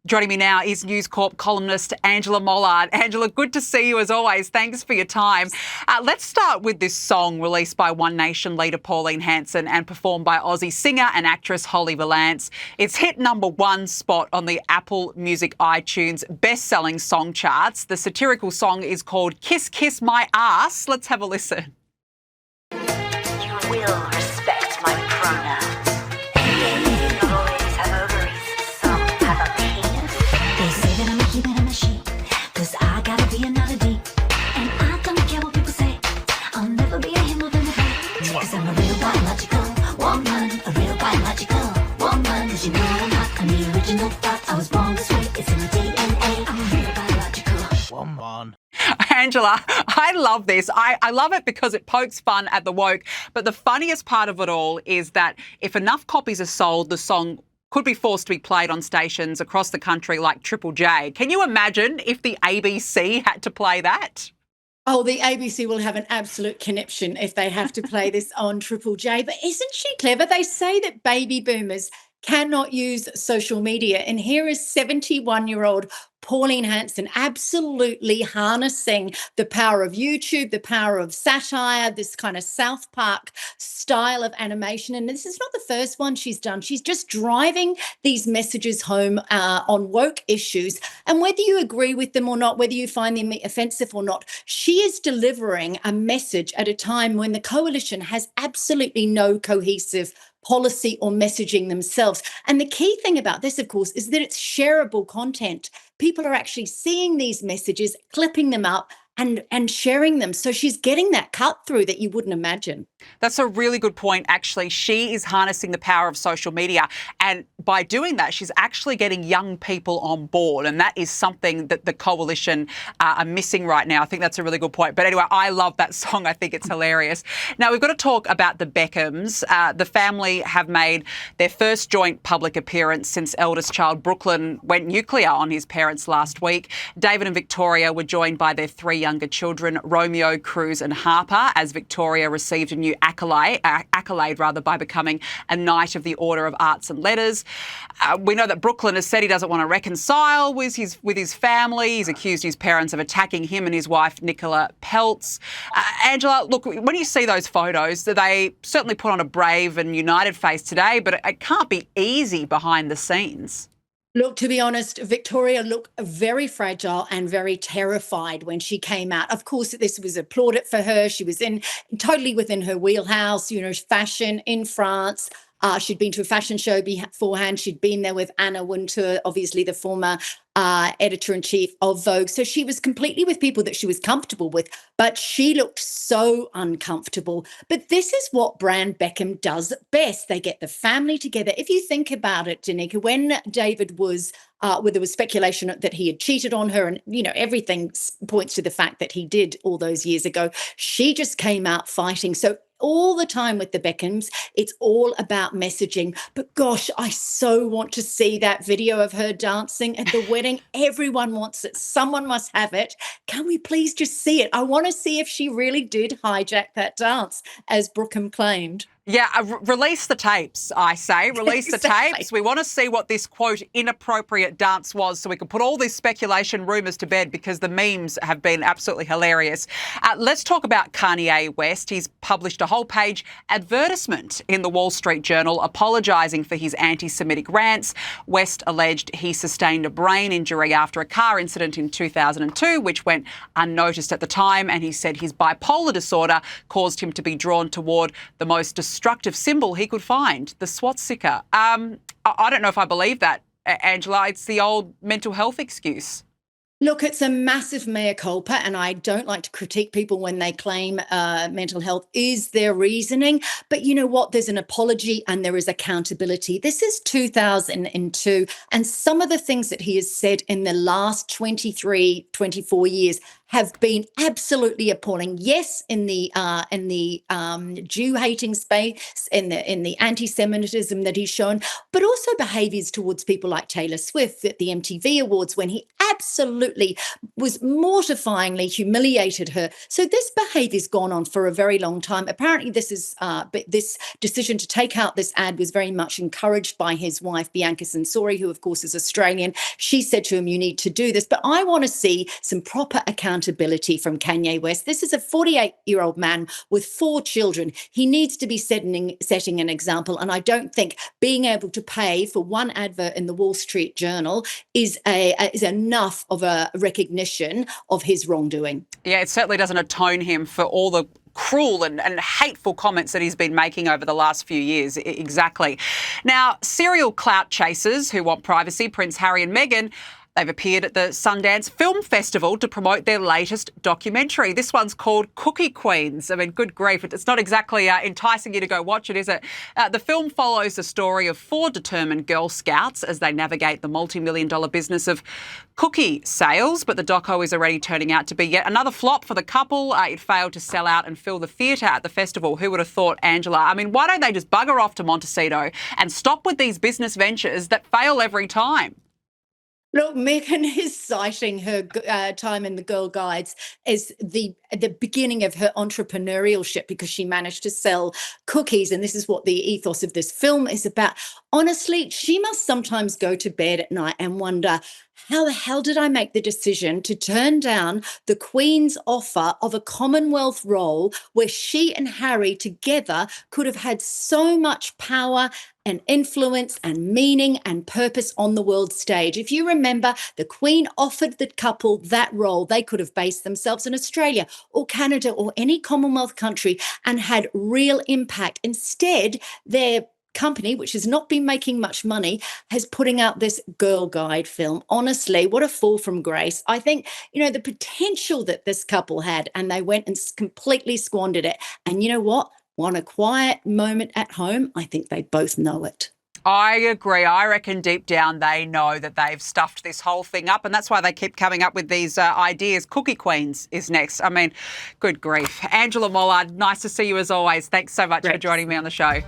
Joining me now is News Corp columnist Angela Mollard. Angela, good to see you as always. Thanks for your time. Let's start with this song released by One Nation leader Pauline Hanson and performed by Aussie singer and actress Holly Valance. It's hit #1 spot on the Apple Music iTunes best-selling song charts. The satirical song is called Kiss Kiss My Ass. Let's have a listen. You will respect my pronouns. I'm a real biological woman, a real biological woman. 'Cause you know I'm not, I'm the original thought. I was born this way, it's in my DNA. I'm a real biological woman. Angela, I love this. I love it because it pokes fun at the woke. But the funniest part of it all is that if enough copies are sold, the song could be forced to be played on stations across the country like Triple J. Can you imagine if the ABC had to play that? Oh, the ABC will have an absolute conniption if they have to play this on Triple J. But isn't she clever? They say that baby boomers cannot use social media. And here is 71-year-old Pauline Hanson absolutely harnessing the power of YouTube, the power of satire, this kind of South Park style of animation. And this is not the first one she's done. She's just driving these messages home on woke issues. And whether you agree with them or not, whether you find them offensive or not, she is delivering a message at a time when the coalition has absolutely no cohesive policy or messaging themselves. And the key thing about this, of course, is that it's shareable content. People are actually seeing these messages, clipping them up and sharing them. So she's getting that cut through that you wouldn't imagine. That's a really good point, actually. She is harnessing the power of social media. And by doing that, she's actually getting young people on board. And that is something that the coalition are missing right now. I think that's a really good point. But anyway, I love that song. I think it's hilarious. Now, we've got to talk about the Beckhams. The family have made their first joint public appearance since eldest child Brooklyn went nuclear on his parents last week. David and Victoria were joined by their three younger children, Romeo, Cruz and Harper, as Victoria received a new accolade by becoming a Knight of the Order of Arts and Letters. We know that Brooklyn has said he doesn't want to reconcile with his family. He's accused his parents of attacking him and his wife, Nicola Peltz. Angela, look, when you see those photos, they certainly put on a brave and united face today, but it can't be easy behind the scenes. Look, to be honest, Victoria looked very fragile and very terrified when she came out. Of course, this was applauded for her. She was totally within her wheelhouse, fashion in France. She'd been to a fashion show beforehand. She'd been there with Anna Wintour, obviously the former editor-in-chief of Vogue. So she was completely with people that she was comfortable with, but she looked so uncomfortable. But this is what brand Beckham does best. They get the family together. If you think about it, Danica, when David was where there was speculation that he had cheated on her and, everything points to the fact that he did all those years ago, she just came out fighting. So all the time with the Beckhams, it's all about messaging. But gosh, I so want to see that video of her dancing at the wedding. Everyone wants it. Someone must have it. Can we please just see it? I want to see if she really did hijack that dance, as Beckham claimed. Yeah, release the tapes, I say. Release the tapes. We want to see what this, quote, inappropriate dance was so we can put all these speculation rumours to bed because the memes have been absolutely hilarious. Let's talk about Kanye West. He's published a whole-page advertisement in the Wall Street Journal apologising for his anti-Semitic rants. West alleged he sustained a brain injury after a car incident in 2002, which went unnoticed at the time, and he said his bipolar disorder caused him to be drawn toward the most destructive symbol he could find, the swastika. I don't know if I believe that, Angela. It's the old mental health excuse. Look, it's a massive mea culpa, and I don't like to critique people when they claim mental health is their reasoning. But you know what? There's an apology and there is accountability. This is 2002, and some of the things that he has said in the last 23, 24 years have been absolutely appalling. Yes, in the Jew-hating space, in the anti-Semitism that he's shown, but also behaviours towards people like Taylor Swift at the MTV Awards when he absolutely was mortifyingly humiliated her. So this behaviour's gone on for a very long time. Apparently, this decision to take out this ad was very much encouraged by his wife, Bianca Censori, who, of course, is Australian. She said to him, "You need to do this." But I want to see some proper accountability from Kanye West. This is a 48-year-old man with 4 children. He needs to be setting an example. And I don't think being able to pay for one advert in the Wall Street Journal is enough of a recognition of his wrongdoing. Yeah, it certainly doesn't atone him for all the cruel and hateful comments that he's been making over the last few years. Exactly. Now, serial clout chasers who want privacy, Prince Harry and Meghan, they've appeared at the Sundance Film Festival to promote their latest documentary. This one's called Cookie Queens. I mean, good grief, it's not exactly enticing you to go watch it, is it? The film follows the story of 4 determined Girl Scouts as they navigate the multi-million-dollar business of cookie sales. But the doco is already turning out to be yet another flop for the couple. It failed to sell out and fill the theatre at the festival. Who would have thought, Angela? I mean, why don't they just bugger off to Montecito and stop with these business ventures that fail every time? Look, Meghan is citing her time in the Girl Guides as the beginning of her entrepreneurialship because she managed to sell cookies. And this is what the ethos of this film is about. Honestly, she must sometimes go to bed at night and wonder, how the hell did I make the decision to turn down the Queen's offer of a Commonwealth role where she and Harry together could have had so much power and influence and meaning and purpose on the world stage? If you remember, the Queen offered the couple that role. They could have based themselves in Australia or Canada or any Commonwealth country and had real impact. Instead, their company, which has not been making much money, is putting out this Girl Guide film. Honestly, what a fall from grace. I think, the potential that this couple had, and they went and completely squandered it. And you know what? Want a quiet moment at home? I think they both know it. I agree. I reckon deep down they know that they've stuffed this whole thing up, and that's why they keep coming up with these ideas. Cookie Queens is next. I mean, good grief. Angela Mollard, nice to see you as always. Thanks so much for joining me on the show.